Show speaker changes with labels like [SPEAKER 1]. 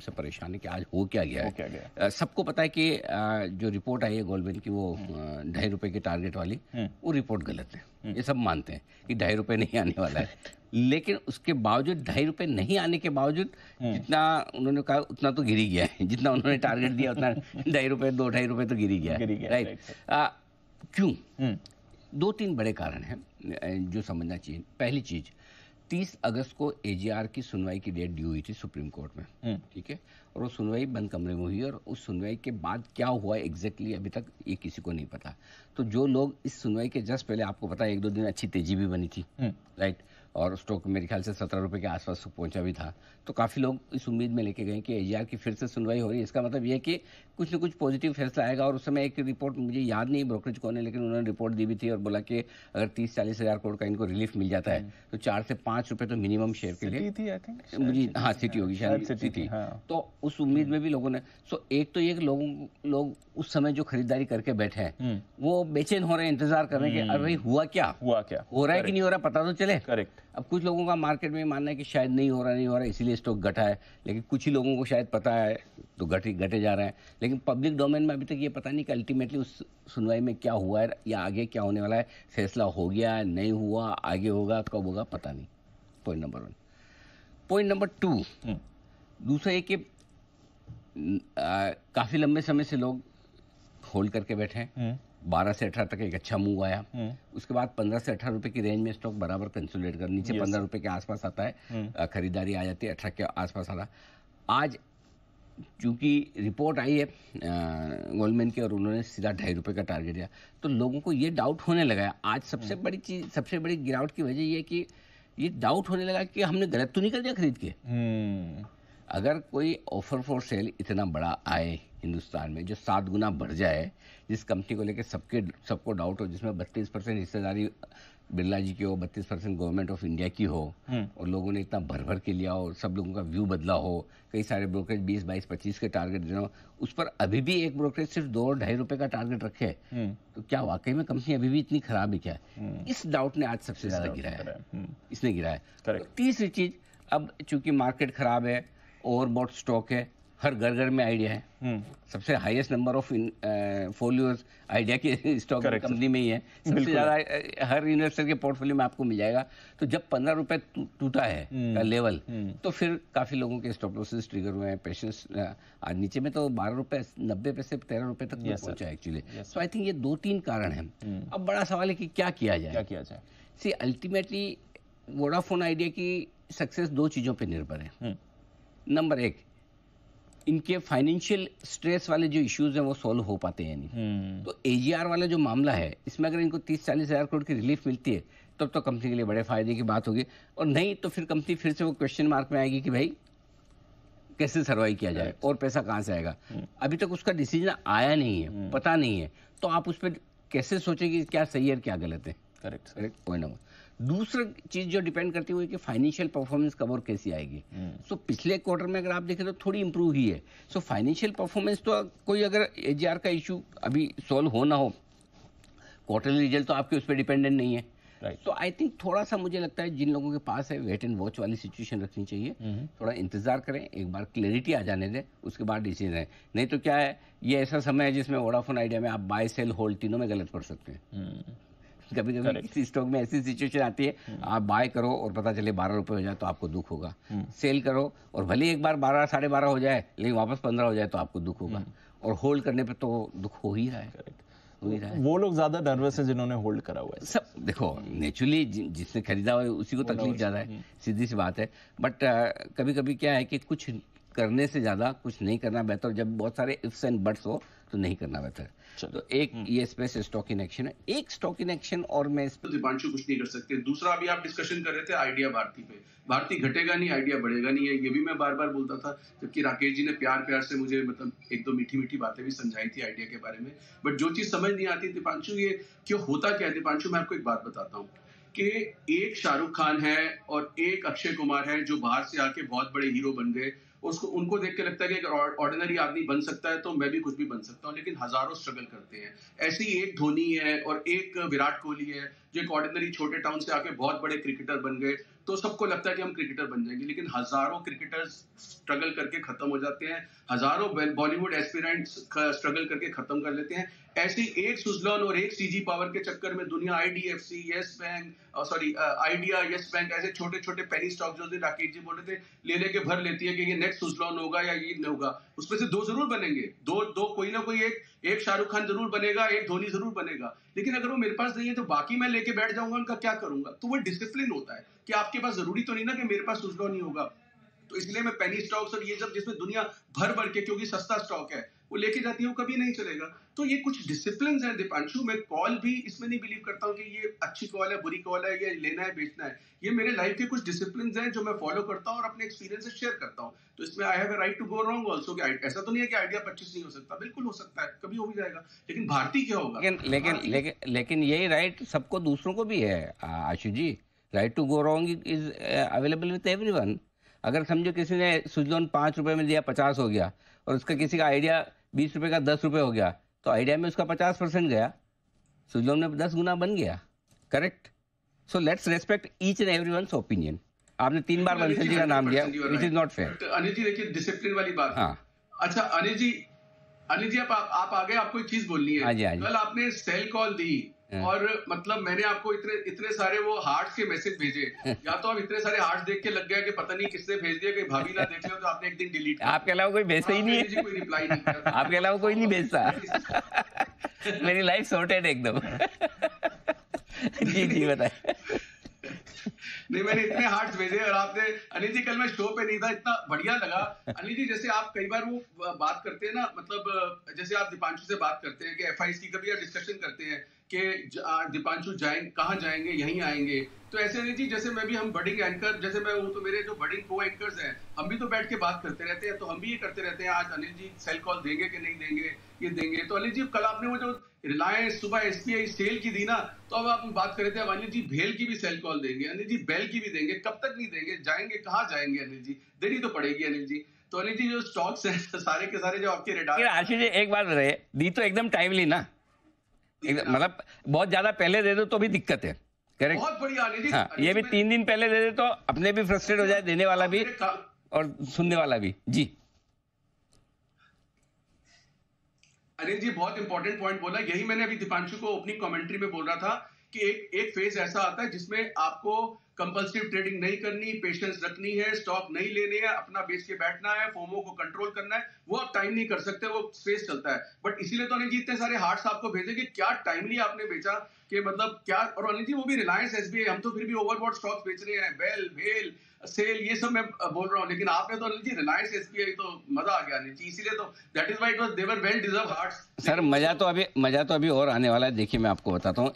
[SPEAKER 1] से परेशान हैं कि आज हो क्या गया
[SPEAKER 2] हो
[SPEAKER 1] है।
[SPEAKER 2] क्या गया?
[SPEAKER 1] सबको पता है कि जो रिपोर्ट आई है गोल्डमैन की, वो ₹2.5 के टारगेट वाली, वो रिपोर्ट गलत है। ये सब मानते हैं कि ₹2.5 नहीं आने वाला है। लेकिन उसके बावजूद ₹2.5 नहीं आने के बावजूद जितना उन्होंने कहा उतना तो गिर ही गया है। जितना उन्होंने टारगेट दिया उतना ₹2.5 ₹2.5 तो गिर ही गया
[SPEAKER 2] गिर ही
[SPEAKER 1] है,
[SPEAKER 2] गया,
[SPEAKER 1] राइट।
[SPEAKER 2] Right, sir.
[SPEAKER 1] क्यों?
[SPEAKER 2] हुँ,
[SPEAKER 1] 2-3 बड़े कारण हैं जो समझना चाहिए। पहली चीज़, 30 अगस्त को एजीआर की सुनवाई की डेट दी हुई थी सुप्रीम कोर्ट में,
[SPEAKER 2] हुँ,
[SPEAKER 1] ठीक है? और वो सुनवाई बंद कमरे में हुई और उस सुनवाई के बाद क्या हुआ एग्जैक्टली अभी तक ये किसी को नहीं पता। तो जो लोग इस सुनवाई के जस्ट पहले, आपको पता है 1-2 दिन अच्छी तेजी भी बनी थी,
[SPEAKER 2] हुँ,
[SPEAKER 1] राइट, और स्टॉक मेरे ख्याल से ₹17 के आसपास पहुंचा भी था। तो काफ़ी लोग इस उम्मीद में लेके गए कि एजीआर की फिर से सुनवाई हो रही है, इसका मतलब ये है कि कुछ न कुछ पॉजिटिव फैसला आएगा। और उस समय एक रिपोर्ट, मुझे याद नहीं ब्रोकरेज कौन है, लेकिन उन्होंने रिपोर्ट दी भी थी और बोला कि अगर 30-40 हज़ार करोड़ का इनको रिलीफ मिल जाता है तो 4 से ₹5 तो मिनिमम शेयर के लिए,
[SPEAKER 2] सिटी थी आई थिंक,
[SPEAKER 1] मुझे,
[SPEAKER 2] शायद
[SPEAKER 1] हाँ
[SPEAKER 2] सिटी थी,
[SPEAKER 1] सिटी होगी,
[SPEAKER 2] शायद
[SPEAKER 1] शायद
[SPEAKER 2] सिटी थी,
[SPEAKER 1] सिटी।
[SPEAKER 2] हाँ।
[SPEAKER 1] तो उस उम्मीद में भी लोगों ने, सो एक तो ये कि लोग उस समय जो खरीदारी करके बैठे हैं
[SPEAKER 2] हुँ,
[SPEAKER 1] वो बेचैन हो रहे हैं, इंतजार कर रहे हैं कि अरे भाई हुआ क्या,
[SPEAKER 2] हुआ क्या?
[SPEAKER 1] हो रहा है कि नहीं हो रहा, पता तो चले।
[SPEAKER 2] करेक्ट,
[SPEAKER 1] अब कुछ लोगों का मार्केट में मानना है कि शायद नहीं हो रहा इसीलिए स्टॉक घटा है, लेकिन कुछ ही लोगों को शायद पता है तो घटे जा रहे हैं। लेकिन पब्लिक डोमेन में अभी तक ये पता नहीं कि अल्टीमेटली उस सुनवाई में क्या हुआ है या आगे क्या होने वाला है। फैसला हो गया, नहीं हुआ, आगे होगा, कब होगा, पता नहीं। Point number 1। पॉइंट नंबर 2,
[SPEAKER 2] हुँ,
[SPEAKER 1] दूसरा ये कि काफ़ी लंबे समय से लोग होल्ड करके बैठे हैं।
[SPEAKER 2] हुँ,
[SPEAKER 1] 12 से 18 तक एक अच्छा मूव आया।
[SPEAKER 2] हुँ,
[SPEAKER 1] उसके बाद 15 से 18 रुपए की रेंज में स्टॉक बराबर कंसोलिडेट कर नीचे
[SPEAKER 2] यस
[SPEAKER 1] 15
[SPEAKER 2] सर।
[SPEAKER 1] रुपए के आसपास आता है।
[SPEAKER 2] हुँ,
[SPEAKER 1] खरीदारी आ जाती है, 18 के आसपास आता है। आज चूंकि रिपोर्ट आई है गोल्डमैन की और उन्होंने सीधा ₹2.5 का टारगेट दिया, तो लोगों को ये डाउट होने लगा है। आज सबसे बड़ी चीज, सबसे बड़ी गिरावट की वजह ये है कि ये डाउट होने लगा कि हमने गलत तो नहीं कर दिया खरीद के।
[SPEAKER 2] हुँ,
[SPEAKER 1] अगर कोई ऑफर फॉर सेल इतना बड़ा आए हिंदुस्तान में, जो 7 गुना बढ़ जाए, जिस कंपनी को लेकर सबको डाउट हो, जिसमें 32% हिस्सेदारी बिरला जी की हो, 32% गवर्नमेंट ऑफ इंडिया की हो,
[SPEAKER 2] हुँ,
[SPEAKER 1] और लोगों ने इतना भर के लिया हो, सब लोगों का व्यू बदला हो, कई सारे ब्रोकरेज 20, 22, 25 के टारगेट दे रहे हो, उस पर अभी भी एक ब्रोकरेज सिर्फ 2 और ₹2.5 का टारगेट रखे है,
[SPEAKER 2] हुँ,
[SPEAKER 1] तो क्या वाकई में कंपनी अभी भी इतनी खराब है क्या?
[SPEAKER 2] हुँ,
[SPEAKER 1] इस डाउट ने आज सबसे ज्यादा
[SPEAKER 2] डाउट
[SPEAKER 1] गिरा
[SPEAKER 2] की
[SPEAKER 1] है,
[SPEAKER 2] तरह, हुँ,
[SPEAKER 1] इसने गिरा है।
[SPEAKER 2] करेक्ट,
[SPEAKER 1] तो तीसरी चीज, अब चूंकि मार्केट खराब है, ओवरबॉट स्टॉक है, हर घर में आइडिया है।
[SPEAKER 2] हुँ,
[SPEAKER 1] सबसे highest number of folios idea के स्टॉक
[SPEAKER 2] करेक्ट सर,
[SPEAKER 1] कंपनी में ही है। सबसे
[SPEAKER 2] बिल्कुल
[SPEAKER 1] ज्यादा
[SPEAKER 2] है।
[SPEAKER 1] हर इन्वेस्टर के पोर्टफोलियो में आपको मिल जाएगा। तो जब ₹15 टूटा है का
[SPEAKER 2] हुँ,
[SPEAKER 1] लेवल,
[SPEAKER 2] हुँ,
[SPEAKER 1] तो फिर काफी लोगों के स्टॉप लॉसेस ट्रिगर हुए हैं। पेशेंस आज नीचे में तो ₹12.90 ₹13 तक में
[SPEAKER 2] यस सर,
[SPEAKER 1] पहुंचा है actually.
[SPEAKER 2] Yes
[SPEAKER 1] so
[SPEAKER 2] sir,
[SPEAKER 1] I think ये 2-3 कारण हैं।
[SPEAKER 2] हुँ,
[SPEAKER 1] अब बड़ा सवाल है कि क्या किया
[SPEAKER 2] क्या
[SPEAKER 1] जाए।
[SPEAKER 2] किया जाए?
[SPEAKER 1] सी अल्टीमेटली वोडाफोन आइडिया की सक्सेस 2 चीजों पर निर्भर है।
[SPEAKER 2] हुँ,
[SPEAKER 1] नंबर 1, इनके फाइनेंशियल स्ट्रेस वाले जो इश्यूज हैं वो सॉल्व हो पाते हैं नहीं।
[SPEAKER 2] हुँ,
[SPEAKER 1] तो एजीआर वाला जो मामला है, इसमें अगर इनको 30-40 हज़ार करोड़ की रिलीफ मिलती है, तब तो कंपनी के लिए बड़े फायदे की बात होगी। और नहीं तो फिर कंपनी फिर से वो क्वेश्चन मार्क में आएगी कि भाई कैसे सर्वाइव किया जाए
[SPEAKER 2] करेक्ट,
[SPEAKER 1] और पैसा कहाँ से आएगा।
[SPEAKER 2] हुँ,
[SPEAKER 1] अभी तक उसका डिसीजन आया नहीं है,
[SPEAKER 2] हुँ,
[SPEAKER 1] पता नहीं है, तो आप उस पर कैसे सोचेंगे कि क्या सही है और क्या गलत है।
[SPEAKER 2] Correct sir,
[SPEAKER 1] correct, point number. दूसरा चीज जो डिपेंड करती है वो है कि फाइनेंशियल परफॉर्मेंस कब और कैसी आएगी।
[SPEAKER 2] हुँ,
[SPEAKER 1] सो पिछले क्वार्टर में अगर आप देखें तो थोड़ी इंप्रूव ही है। सो फाइनेंशियल परफॉर्मेंस तो कोई अगर एजीआर का इशू अभी सॉल्व हो ना हो, क्वार्टरली रिजल्ट तो आपके उस पर डिपेंडेंट नहीं है।
[SPEAKER 2] राइट,
[SPEAKER 1] तो आई थिंक थोड़ा सा मुझे लगता है जिन लोगों के पास है वेट एंड वॉच वाली सिचुएशन रखनी चाहिए।
[SPEAKER 2] हुँ,
[SPEAKER 1] थोड़ा इंतजार करें, एक बार क्लैरिटी आ जाने दें, उसके बाद डिसीजन है। नहीं तो क्या है, ये ऐसा समय है जिसमें वोडाफोन आइडिया में आप बाय सेल होल्ड तीनों में गलत पड़ सकते हैं।
[SPEAKER 2] हुँ,
[SPEAKER 1] कभी कभी
[SPEAKER 2] करेक्ट,
[SPEAKER 1] किसी स्टॉक में ऐसी सिचुएशन आती है,
[SPEAKER 2] हुँ,
[SPEAKER 1] आप बाय करो और पता चले ₹12 हो जाए तो आपको दुख होगा।
[SPEAKER 2] हुँ,
[SPEAKER 1] सेल करो और भले एक बार 12 साढ़े 12 हो जाए, लेकिन वापस 15 हो जाए तो आपको दुख होगा।
[SPEAKER 2] हुँ,
[SPEAKER 1] और होल्ड करने पे तो दुख हो ही रहा है,
[SPEAKER 2] करेक्ट।
[SPEAKER 1] हो ही रहा है।
[SPEAKER 2] वो लोग ज़्यादा नर्वस हैं जिन्होंने होल्ड करा हुआ है।
[SPEAKER 1] सब देखो, नेचुरली जिसने खरीदा हुआ है उसी को
[SPEAKER 2] वो
[SPEAKER 1] तकलीफ
[SPEAKER 2] नर्वस
[SPEAKER 1] ज़्यादा
[SPEAKER 2] है।
[SPEAKER 1] है, सीधी सी बात है। बट कभी कभी क्या है कि कुछ करने से ज़्यादा कुछ नहीं करना बेहतर। जब बहुत सारे इफ्स एंड बट्स हो तो नहीं करना बेहतर।
[SPEAKER 2] चलो,
[SPEAKER 1] तो एक ये स्पेस स्टॉक इन एक्शन है, एक स्टॉक इन एक्शन और मैं
[SPEAKER 3] तो दीपांशु कुछ नहीं कर सकते। दूसरा, अभी आप डिस्कशन कर रहे थे आइडिया भारती पे। भारती घटेगा नहीं, आइडिया बढ़ेगा नहीं है, ये भी मैं बार बार बोलता था। जबकि राकेश जी ने प्यार प्यार से मुझे मतलब एक दो मीठी मीठी बातें भी समझाई थी आइडिया के बारे में। बट जो चीज समझ नहीं आती दीपांशु, ये क्यों होता क्या है। दीपांशु, मैं आपको एक बात बताता हूँ कि एक शाहरुख खान है और एक अक्षय कुमार है जो बाहर से आके बहुत बड़े हीरो बन गए। उसको उनको देख के लगता है कि अगर ऑर्डिनरी आदमी बन सकता है तो मैं भी कुछ भी बन सकता हूँ, लेकिन हजारों स्ट्रगल करते हैं। ऐसी एक धोनी है और एक विराट कोहली है जो एक ऑर्डिनरी छोटे टाउन से आके बहुत बड़े क्रिकेटर बन गए। तो सबको लगता है कि हम क्रिकेटर बन जाएंगे, लेकिन हजारों क्रिकेटर्स स्ट्रगल करके खत्म हो जाते हैं, हजारों बॉलीवुड एस्पिरेंट्स स्ट्रगल करके खत्म कर लेते हैं। ऐसे एक सुजलॉन और एक सीजी पावर के चक्कर में दुनिया IDFC, yes bank, idea, yes bank, ऐसे छोटे छोटे पेनी स्टॉक जो राकेश जी बोल रहे थे, ले लेके भर लेती है कि ये नेक्स्ट सुजलॉन होगा या ये नहीं होगा। उसमें से दो जरूर बनेंगे, दो कोई ना कोई एक शाहरुख खान जरूर बनेगा, एक धोनी जरूर बनेगा। लेकिन अगर वो मेरे पास नहीं है तो बाकी मैं लेके बैठ जाऊंगा, उनका क्या करूंगा? तो वो डिसिप्लिन होता है कि आपके पास जरूरी तो नहीं ना कि मेरे पास सुजलॉन नहीं होगा। तो इसलिए मैं पेनी स्टॉक्स और ये सब जिसमें दुनिया भर भर के, क्योंकि सस्ता स्टॉक है, वो लेके जाती है, वो कभी नहीं चलेगा। तो ये कुछ डिसिप्लिन है दीपांशु। मैं कॉल भी इसमें नहीं बिलीव करता हूँ कि ये अच्छी कॉल है, बुरी कॉल है, ये लेना है बेचना है। ये मेरे लाइफ के कुछ डिसिप्लिन हैं जो मैं फॉलो करता हूँ और अपने एक्सपीरियंस से शेयर करता हूँ। तो इसमें I have a right to go wrong also. ऐसा तो नहीं है कि आइडिया 25 नहीं हो सकता, बिल्कुल हो सकता है, कभी हो भी जाएगा। लेकिन भारतीय क्या होगा?
[SPEAKER 1] लेकिन यही राइट सबको, दूसरों को भी है Ashu ji. Right to go wrong is available with everyone. अगर समझो किसी ने सुजलॉन 5 रुपए में दिया, 50 हो गया, और उसका किसी का आइडिया 20 रुपए का 10 रुपए हो गया, तो आइडिया में उसका 50% गया, सुजलॉन में 10 गुना बन गया। Correct? So let's respect each and everyone's opinion. आपने 3 बार बंसल जी का नाम लिया, which is not fair.
[SPEAKER 3] Anil ji देखिए, डिसिप्लिन वाली बात।
[SPEAKER 1] हाँ,
[SPEAKER 3] अच्छा अनिल जी आप आगे, आपको एक चीज बोलनी है। कल आपने सेल कॉल दी और मतलब मैंने आपको इतने सारे वो हार्ट्स के मैसेज भेजे, या तो आप इतने सारे हार्ट्स देख के लग गया कि पता नहीं किसने भेज दिया, कि भाभी ना देख लिया, तो आपने एक दिन डिलीट किया।
[SPEAKER 1] आपके अलावा कोई भेजता ही नहीं है,
[SPEAKER 3] कोई रिप्लाई नहीं किया।
[SPEAKER 1] आपके अलावा कोई नहीं भेजता। मेरी लाइफ सॉर्टेड एकदम। जी बताए।
[SPEAKER 3] नहीं, मैंने इतने हार्ट्स भेजे और आपने, अनिल जी कल मैं शो पे नहीं था, इतना बढ़िया लगा। अनिल जी जैसे आप कई बार वो बात करते हैं ना, मतलब जैसे आप दीपांशु से बात करते हैं कि एफआईसी की कभी आप डिस्कशन करते हैं कि दीपांशु कहाँ जाएंगे, यहीं आएंगे। तो ऐसे अनिल जी जैसे मैं भी, हम बडिंग एंकर, जैसे मैं हूँ, तो मेरे जो बडिंग को एंकर्स हैं, हम भी तो बैठ के बात करते रहते हैं, तो हम भी ये करते रहते हैं, आज अनिल जी सेल कॉल देंगे कि नहीं देंगे, ये देंगे। तो अनिल जी कल आपने वो जो रिलायंस सुबह एसबीआई सेल की दी ना, तो अब आप बात कर रहे थे, अब अनिल जी भेल की भी सेल कॉल देंगे, अनिल जी बेल की भी देंगे। कब तक नहीं देंगे? जाएंगे कहाँ जाएंगे अनिल जी? देनी तो पड़ेगी अनिल जी। तो अनिल जी जो स्टॉक्स हैं सारे के सारे जो आपके रेडार।
[SPEAKER 1] आशीष जी एक बात बताइए, दी तो एकदम टाइमली ना, मतलब बहुत ज्यादा पहले दे दो तो भी दिक्कत है। करेक्ट?
[SPEAKER 3] बहुत बढ़िया अनिल जी।
[SPEAKER 1] हाँ, ये भी 3 दिन पहले दे दे तो अपने भी फ्रस्ट्रेट हो जाए, देने वाला भी और सुनने वाला भी। जी
[SPEAKER 3] अनिल जी बहुत इंपॉर्टेंट पॉइंट बोला। यही मैंने अभी दीपांशु को ओपनिंग कमेंट्री में बोल रहा था कि एक फेज ऐसा आता है जिसमें आपको कंपल्सिव ट्रेडिंग नहीं करनी, पेशेंस रखनी है, स्टॉक नहीं लेने हैं, अपना बेच के बैठना है, फोमो को कंट्रोल करना है। वो आप टाइम नहीं कर सकते, वो फेज चलता है। बट इसीलिए तो अनिल जी इतने सारे हार्ट्स आपको भेजे कि क्या टाइमली आपने बेचा, कि मतलब क्या। और अनिल जी वो भी रिलायंस, एसबीआई, हम तो फिर भी ओवरबॉट स्टॉक्स बेच रहे हैं, बेल, भेल, सेल, ये सब मैं बोल रहा हूँ। लेकिन आपने तो अनिल जी रिलायंस, एसबीआई, तो मजा आ गया अनिल जी। इसीलिए तो that is why it was, they were well deserve hearts.
[SPEAKER 1] Sir, मजा तो अभी और आने वाला है। देखिए मैं आपको बताता हूँ।